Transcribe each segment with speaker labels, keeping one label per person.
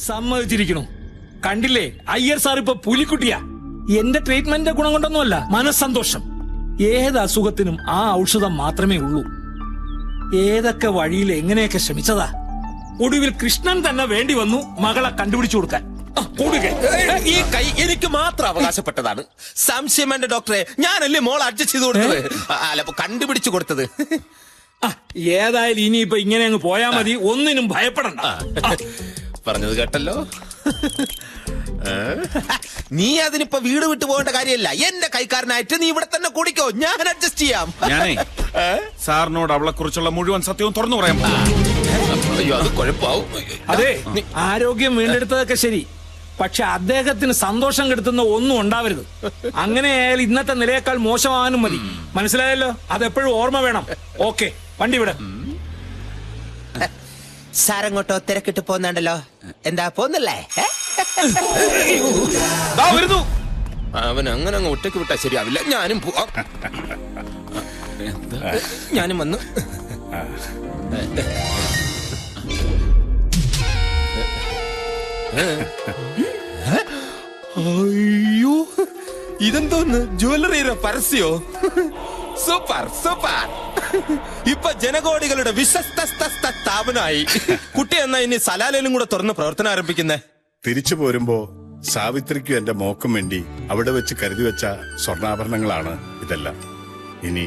Speaker 1: സമ്മതിച്ചിരിക്കണു. കണ്ടില്ലേ, അയ്യർ സാർ ഇപ്പൊ പുലിക്കുട്ടിയാ. എന്റെ ട്രീറ്റ്മെന്റിന്റെ ഗുണം കൊണ്ടൊന്നുമല്ല, മനസ്സന്തോഷം. ഏത് അസുഖത്തിനും ആ ഔഷധം മാത്രമേ ഉള്ളൂ. ഏതൊക്കെ വഴിയിൽ എങ്ങനെയൊക്കെ ശ്രമിച്ചതാ. ഒടുവിൽ കൃഷ്ണൻ തന്നെ വേണ്ടി വന്നു മകളെ കണ്ടുപിടിച്ചു കൊടുക്കാൻ.
Speaker 2: ഈ കൈ എനിക്ക് മാത്രം അവകാശപ്പെട്ടതാണ്. സംശയം വേണ്ട ഡോക്ടറെ, ഞാനല്ലേ മോൾ അഡ്ജസ്റ്റ് ചെയ്ത് കൊടുത്തത്, അല്ല കണ്ടുപിടിച്ചു കൊടുത്തത്.
Speaker 1: ഏതായാലും ഇനിയിപ്പൊ ഇങ്ങനെ അങ്ങ് പോയാ മതി, ഒന്നിനും ഭയപ്പെടണ്ട.
Speaker 2: പറഞ്ഞത് കേട്ടല്ലോ. നീ അതിനിപ്പോ വീട് വിട്ടു പോകേണ്ട കാര്യമല്ല. എന്റെ കൈക്കാരനായിട്ട് നീ ഇവിടെ തന്നെ കൂടിക്കോ, ഞാൻ അഡ്ജസ്റ്റ് ചെയ്യാം.
Speaker 3: ഞാനേ സാറിനോട് അവളെ കുറിച്ചുള്ള മുഴുവൻ സത്യവും തുറന്നു പറയാം.
Speaker 2: അയ്യോ, അത് കുഴപ്പാവും.
Speaker 1: അതെ, ആരോഗ്യം വീണ്ടെടുത്തതൊക്കെ ശരി, പക്ഷെ അദ്ദേഹത്തിന് സന്തോഷം കെടുത്തുന്ന ഒന്നും ഉണ്ടാവരുത്. അങ്ങനെയായാൽ ഇന്നത്തെ നിലയേക്കാൾ മോശമാവാനും മതി. മനസ്സിലായല്ലോ? അതെപ്പോഴും ഓർമ്മ വേണം. ഓക്കെ, വണ്ടി വിട.
Speaker 2: സാരങ്ങോട്ടോ തിരക്കിട്ട് പോന്നുണ്ടല്ലോ. എന്താ പോന്നല്ലേ? അവൻ അങ്ങനെ അങ്ങ് ഒറ്റയ്ക്ക് വിട്ടാ ശരിയാവില്ല. ഞാനും പോവാം. ഞാനും വന്നു. അയ്യോ, ഇതെന്തോന്ന് ജ്വല്ലറിയുടെ പരസ്യോ? Super super. ഇപ്പൊ ജനകോടികളുടെ വിശ്വസ്ത സ്ഥാപനമായി. കുട്ടി എന്നാ ഇനി സലാലയിലും കൂടെ തുറന്ന് പ്രവർത്തനം ആരംഭിക്കുന്നേ?
Speaker 4: തിരിച്ചു പോരുമ്പോ സാവിത്രിക്കും എന്റെ മോക്കും വേണ്ടി അവിടെ വെച്ച് കരുതി വെച്ച സ്വർണ്ണാഭരണങ്ങളാണ് ഇതെല്ലാം. ഇനി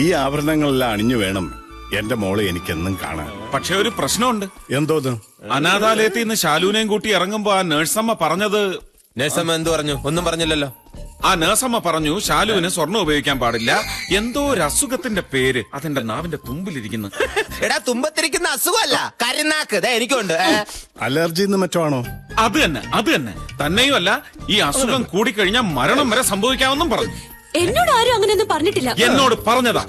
Speaker 4: ഈ ആഭരണങ്ങളെല്ലാം അണിഞ്ഞു വേണം എന്റെ മോളെ എനിക്കെന്നും കാണാൻ.
Speaker 3: പക്ഷെ ഒരു പ്രശ്നമുണ്ട്.
Speaker 4: എന്തോന്ന്?
Speaker 3: അനാഥാലയത്തിൽ നിന്ന് ശാലുവിനെയും കൂട്ടി ഇറങ്ങുമ്പോ ആ നേഴ്സമ്മ പറഞ്ഞത്.
Speaker 2: നേഴ്സമ്മ എന്തു പറഞ്ഞു? ഒന്നും പറഞ്ഞില്ലല്ലോ.
Speaker 3: ആ നേഴ്സമ്മ പറഞ്ഞു ശാലുവിന് സ്വർണ്ണം ഉപയോഗിക്കാൻ പാടില്ല. എന്തോ ഒരു അസുഖത്തിന്റെ പേര് അതെന്റെ നാവിന്റെ തുമ്പിലിരിക്കുന്നു.
Speaker 2: എടാ, തുമ്പത്തിരിക്കുന്ന അസുഖമല്ല, കരുനാക്ക്. എനിക്കുണ്ട്.
Speaker 4: അലർജി മറ്റോ ആണോ?
Speaker 3: അത് തന്നെ. തന്നെയുമല്ല, ഈ അസുഖം കൂടിക്കഴിഞ്ഞാൽ മരണം വരെ സംഭവിക്കാമെന്നും പറഞ്ഞു.
Speaker 5: എന്നോട് ആരും അങ്ങനെയൊന്നും പറഞ്ഞിട്ടില്ല.
Speaker 3: എന്നോട് പറഞ്ഞതാ.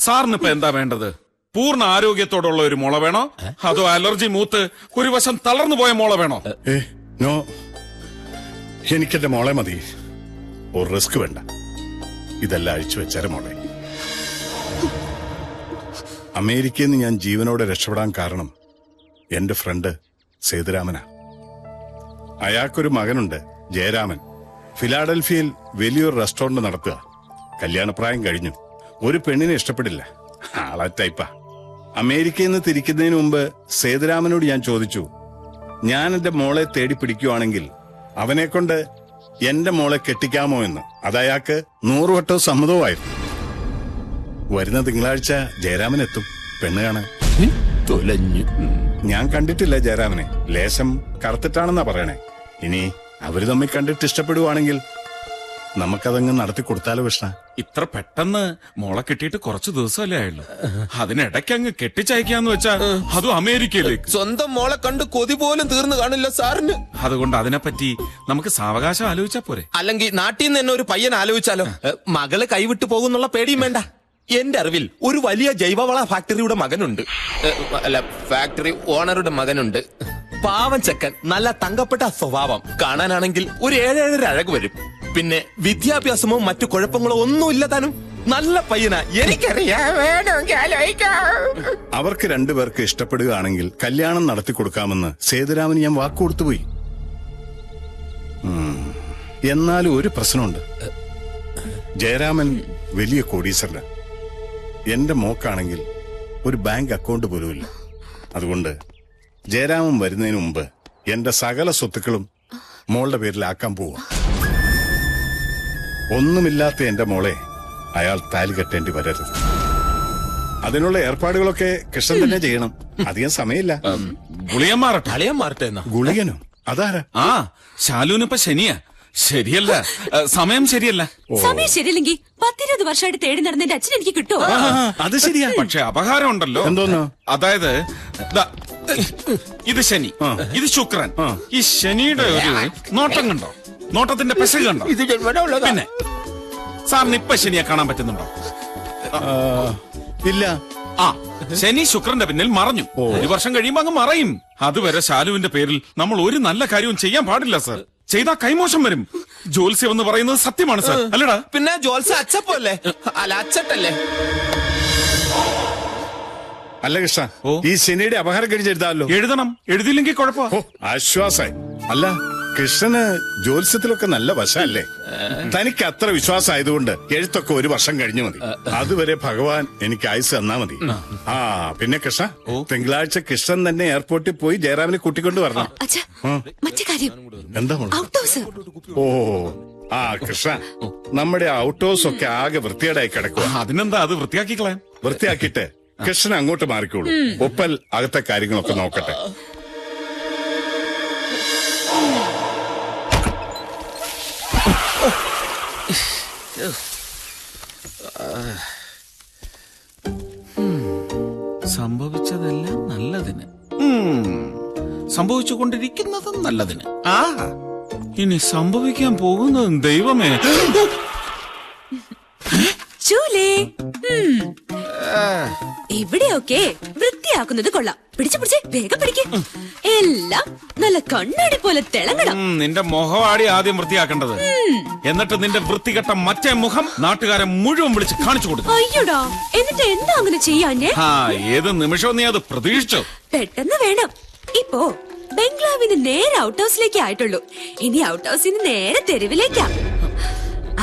Speaker 3: സാറിന് ഇപ്പൊ എന്താ വേണ്ടത്? പൂർണ്ണ ആരോഗ്യത്തോടുള്ള ഒരു മുള വേണോ, അതോ അലർജി മൂത്ത് ഒരു വശം തളർന്നു പോയ മുള വേണോ?
Speaker 4: നോ, എനിക്കെന്റെ മോളെ മതി. ഒരു റിസ്ക് വേണ്ട. ഇതെല്ലാം അഴിച്ചു വെച്ചാരെ മോളെ. അമേരിക്കയിൽ നിന്ന് ഞാൻ ജീവനോടെ രക്ഷപ്പെടാൻ കാരണം എന്റെ ഫ്രണ്ട് സേതുരാമനാ. അയാൾക്കൊരു മകനുണ്ട്, ജയരാമൻ. ഫിലാഡൽഫിയയിൽ വലിയൊരു റെസ്റ്റോറന്റ് നടത്തുക. കല്യാണപ്രായം കഴിഞ്ഞു. ഒരു പെണ്ണിനെ ഇഷ്ടപ്പെടില്ല, ആളാ ടൈപ്പാ. അമേരിക്കയിൽ നിന്ന് തിരിക്കുന്നതിന് മുമ്പ് സേതുരാമനോട് ഞാൻ ചോദിച്ചു, ഞാൻ എന്റെ മോളെ തേടി പിടിക്കുവാണെങ്കിൽ അവനെ കൊണ്ട് എന്റെ മോളെ കെട്ടിക്കാമോ എന്ന്. അതയാൾക്ക് 100 വട്ടവും സമ്മതവുമായിരുന്നു. വരുന്ന തിങ്കളാഴ്ച ജയരാമൻ എത്തും പെണ്ണ് കാണാൻ. ഞാൻ കണ്ടിട്ടില്ല ജയരാമനെ. ലേശം കറുത്തിട്ടാണെന്നാ പറയണേ. ഇനി അവര് തമ്മിൽ കണ്ടിട്ട് ഇഷ്ടപ്പെടുവാണെങ്കിൽ നമുക്കതങ്ങ് നടത്തി കൊടുത്താലോ കൃഷ്ണ?
Speaker 3: ഇത്ര പെട്ടെന്ന് മോളെ കെട്ടിയിട്ട് കുറച്ചു ദിവസമല്ലേ ആയുള്ളൂ. അതിനിടയ്ക്ക് അങ്ങ് കെട്ടിച്ചയക്കാന്ന് വെച്ചാ അതും അമേരിക്കയിലേക്ക്.
Speaker 2: സ്വന്തം മോളെ കണ്ട് കൊതി പോലും തീർന്നു കാണില്ല സാറിന്.
Speaker 3: അതുകൊണ്ട് അതിനെപ്പറ്റി നമുക്ക് സാവകാശം ആലോചിച്ചാ പോരെ?
Speaker 2: അല്ലെങ്കിൽ നാട്ടിൽ നിന്ന് തന്നെ ഒരു പയ്യൻ ആലോചിച്ചാലോ? മകള് കൈവിട്ടു പോകുന്നുള്ള പേടിയും വേണ്ട. എന്റെ അറിവിൽ ഒരു വലിയ ജൈവവള ഫാക്ടറിയുടെ മകനുണ്ട്. അല്ല, ഫാക്ടറി ഓണറുടെ മകനുണ്ട്. പാവം ചെക്കൻ, നല്ല തങ്കപ്പെട്ട സ്വഭാവം. കാണാനാണെങ്കിൽ ഒരു 7-7 അഴക് വരും. പിന്നെ വിദ്യാഭ്യാസമോ മറ്റു കുഴപ്പങ്ങളോ ഒന്നുമില്ല താനും. നല്ല പയ്യനാ, എനിക്കറിയാം.
Speaker 4: അവർക്ക് രണ്ടുപേർക്ക് ഇഷ്ടപ്പെടുകയാണെങ്കിൽ കല്യാണം നടത്തി കൊടുക്കാമെന്ന് സേതുരാമന് ഞാൻ വാക്കുകൊടുത്തുപോയി. എന്നാലും ഒരു പ്രശ്നമുണ്ട്. ജയരാമൻ വലിയ കോടീശ്വരനാ. എന്റെ മോക്കാണെങ്കിൽ ഒരു ബാങ്ക് അക്കൗണ്ട് പോലുമില്ല. അതുകൊണ്ട് ജയരാമൻ വരുന്നതിന് മുമ്പ് എന്റെ സകല സ്വത്തുക്കളും മോളുടെ പേരിലാക്കാൻ പോവാ. ഒന്നുമില്ലാത്ത എന്റെ മോളെ അയാൾ താലി കെട്ടേണ്ടി വരരുത്. അതിനുള്ള ഏർപ്പാടുകളൊക്കെ കൃഷ്ണൻ തന്നെ ചെയ്യണം. അധികം സമയമില്ല.
Speaker 3: ഗുളിയൻ
Speaker 2: മാറട്ടെ.
Speaker 4: ഗുളികനോ? അതാരാ?
Speaker 3: ആ, ശാലുവിനിപ്പോ ശനിയാ. ശരിയല്ല, സമയം ശരിയല്ല.
Speaker 5: സമയം ശരിയല്ലെങ്കിൽ 10-20 വർഷമായിട്ട് തേടി നടന്നതിന്റെ അച്ഛൻ എനിക്ക് കിട്ടുമോ?
Speaker 3: അത് ശരിയാ, പക്ഷെ അപകാരം ഉണ്ടല്ലോ.
Speaker 4: എന്തോന്നോ?
Speaker 3: അതായത് ഇത് ശനി, ഇത് ശുക്രൻ. ഈ ശനിയുടെ ഒരു നോട്ടം കണ്ടോ? നോട്ടത്തിന്റെ പെശക് കണ്ടോ? പിന്നെ സാറിന് ഇപ്പൊ ശനിയെ കാണാൻ പറ്റുന്നുണ്ടോ?
Speaker 4: ഇല്ല.
Speaker 3: ആ, ശനി ശുക്രന്റെ പിന്നിൽ മറഞ്ഞു. 1 വർഷം കഴിയുമ്പോ അങ്ങ് മറയും. അതുവരെ ശാലുവിന്റെ പേരിൽ നമ്മൾ ഒരു നല്ല കാര്യവും ചെയ്യാൻ പാടില്ല സർ. ചെയ്താ കൈമോശം വരും. ജോത്സ്യം എന്ന് പറയുന്നത് സത്യമാണ് സർ, അല്ലടാ?
Speaker 2: പിന്നെ ജോത്സ്യം അച്ചപ്പല്ലേ? അല്ല, അച്ചട്ടല്ലേ?
Speaker 4: അല്ല കൃഷ്ണ,
Speaker 3: ഓ.
Speaker 4: ഈ ശനിയുടെ അപഹാരം കഴിച്ചെഴുതാമല്ലോ.
Speaker 3: എഴുതണം, എഴുതിയില്ലെങ്കിൽ കുഴപ്പ.
Speaker 4: ഓ, ആശ്വാസായി. അല്ല, കൃഷ്ണന് ജ്യോത്സ്യത്തിലൊക്കെ നല്ല വശമല്ലേ? തനിക്ക് അത്ര വിശ്വാസമായതുകൊണ്ട് എഴുത്തൊക്കെ 1 വർഷം കഴിഞ്ഞു മതി. അതുവരെ ഭഗവാൻ എനിക്ക് ആയുസ് തന്നാ മതി. ആ പിന്നെ കൃഷ്ണ, തിങ്കളാഴ്ച കൃഷ്ണൻ തന്നെ എയർപോർട്ടിൽ പോയി ജയറാമിനെ കൂട്ടിക്കൊണ്ട് വരണം.
Speaker 5: അച്ഛാ, മറ്റേ കാര്യം
Speaker 4: എന്താ മോളെ?
Speaker 5: Out house.
Speaker 4: ഓ ആ കൃഷ്ണ, നമ്മുടെ ഔട്ട് ഹൗസ് ഒക്കെ ആകെ വൃത്തികേടായി കിടക്കുക.
Speaker 3: അതിനെന്താ, അത് വൃത്തിയാക്കിക്കളയാം.
Speaker 4: വൃത്തിയാക്കിയിട്ട് കൃഷ്ണൻ അങ്ങോട്ട് മാറിക്കോളൂ. ഒപ്പൽ അകത്തെ കാര്യങ്ങളൊക്കെ നോക്കട്ടെ.
Speaker 3: സംഭവിച്ചതെല്ലാം നല്ലതിന്, സംഭവിച്ചുകൊണ്ടിരിക്കുന്നതും നല്ലതിന്. ഇനി സംഭവിക്കാൻ പോകുന്നതും ദൈവമേ.
Speaker 5: ചൂലേ. ഇവിടെയൊക്കെ വൃത്തിയാക്കുന്നത് കൊള്ളാം. പിടിച്ചേ, വേഗം പിടിക്ക്. എല്ലാം നല്ല കണ്ണാടി പോലെ തിളങ്ങണം.
Speaker 3: നിന്റെ മുഖവാടി ആദ്യം വൃത്തിയാക്കേണ്ടത്. എന്നിട്ട് നിന്റെ വൃത്തികെട്ട മറ്റേ മുഖം നാട്ടുകാരെ മുഴുവൻ വിളിച്ച് കാണിച്ചു കൊടുക്കും.
Speaker 5: അയ്യോടാ, എന്നിട്ട് എന്താ അങ്ങനെ ചെയ്യാഞ്ഞേ?
Speaker 3: ഏത് നിമിഷവും നീ അത് പ്രതീക്ഷിച്ചു.
Speaker 5: പെട്ടെന്ന് വേണം. ഇപ്പോ ബംഗ്ലാവിന് നേരെ ഔട്ട് ഹൗസിലേക്ക് ആയിട്ടുള്ളൂ. ഇനി ഔട്ട് ഹൗസിന് നേരെ തെരുവിലേക്കാ.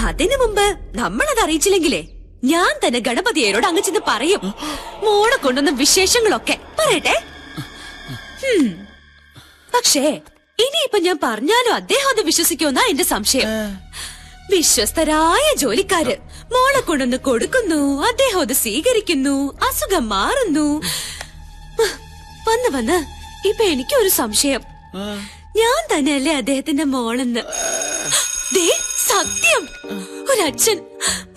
Speaker 5: അതിനു മുമ്പ് നമ്മളത് അറിയിച്ചില്ലെങ്കിലേ ഞാൻ തന്നെ ഗണപതിയോട് അങ്ങ് ചെന്ന് പറയും. മോളെ കൊണ്ടുവന്ന വിശേഷങ്ങളൊക്കെ പറയട്ടെ. പക്ഷേ ഇനിയിപ്പൊ ഞാൻ പറഞ്ഞാലും അദ്ദേഹം അത് വിശ്വസിക്കുമെന്നാ എന്റെ സംശയം. വിശ്വസ്തരായ ജോലിക്കാര് മോളെ കൊണ്ടുവന്ന് കൊടുക്കുന്നു, അദ്ദേഹം അത് സ്വീകരിക്കുന്നു, അസുഖം മാറുന്നു. വന്ന് ഇപ്പൊ എനിക്കൊരു സംശയം, ഞാൻ തന്നെയല്ലേ അദ്ദേഹത്തിന്റെ മോളെന്ന്. ദേ സത്യം, ഒരച്ഛൻ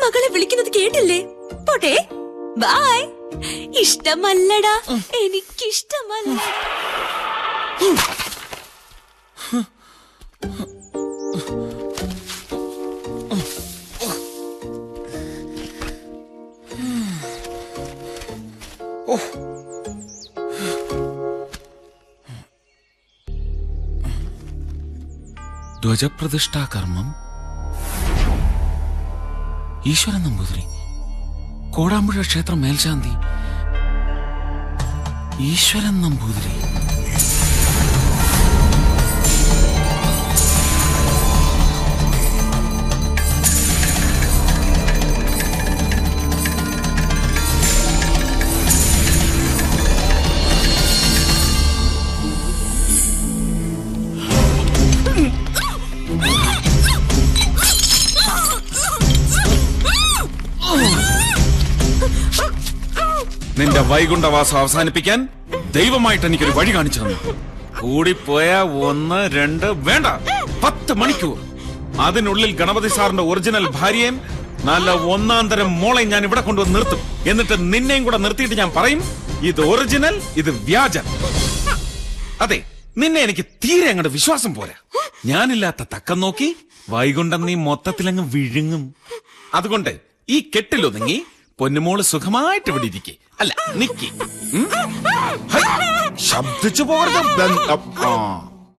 Speaker 5: മകളെ വിളിക്കുന്നത് കേട്ടില്ലേ? പോട്ടെ, ബൈ. ഇഷ്ടമല്ലടാ, എനിക്കിഷ്ടമല്ല.
Speaker 3: ധ്വജപ്രതിഷ്ഠാ കർമ്മം ഈശ്വരൻ നമ്പൂതിരി, കോടാമ്പുഴ ക്ഷേത്ര മേൽശാന്തി ഈശ്വരൻ നമ്പൂതിരി. നിന്റെ വൈകുണ്ഠവാസം അവസാനിപ്പിക്കാൻ ദൈവമായിട്ട് എനിക്കൊരു വഴി കാണിച്ചു തന്നു. കൂടിപ്പോയ 1, 2 വേണ്ട 10 മണിക്കൂർ. അതിനുള്ളിൽ ഗണപതി സാറിന്റെ ഒറിജിനൽ ഭാര്യയും നല്ല 1-ാം തരം മോളെയും ഞാൻ ഇവിടെ കൊണ്ടുവന്ന് നിർത്തും. എന്നിട്ട് നിന്നെയും കൂടെ നിർത്തിയിട്ട് ഞാൻ പറയും, ഇത് ഒറിജിനൽ, ഇത് വ്യാജം. അതെ, നിന്നെ എനിക്ക് തീരെ അങ്ങോട്ട് വിശ്വാസം പോരാ. ഞാനില്ലാത്ത തക്കം നോക്കി വൈകുണ്ഠം നീ മൊത്തത്തിലങ്ങ് വിഴുങ്ങും. അതുകൊണ്ട് ഈ കെട്ടിലൊതുങ്ങി പൊന്നുമോള് സുഖമായിട്ട് ഇവിടെ ഇരിക്കെ. അല്ല, നിക്കി. ശബ്ദിച്ചു പോകരുത്.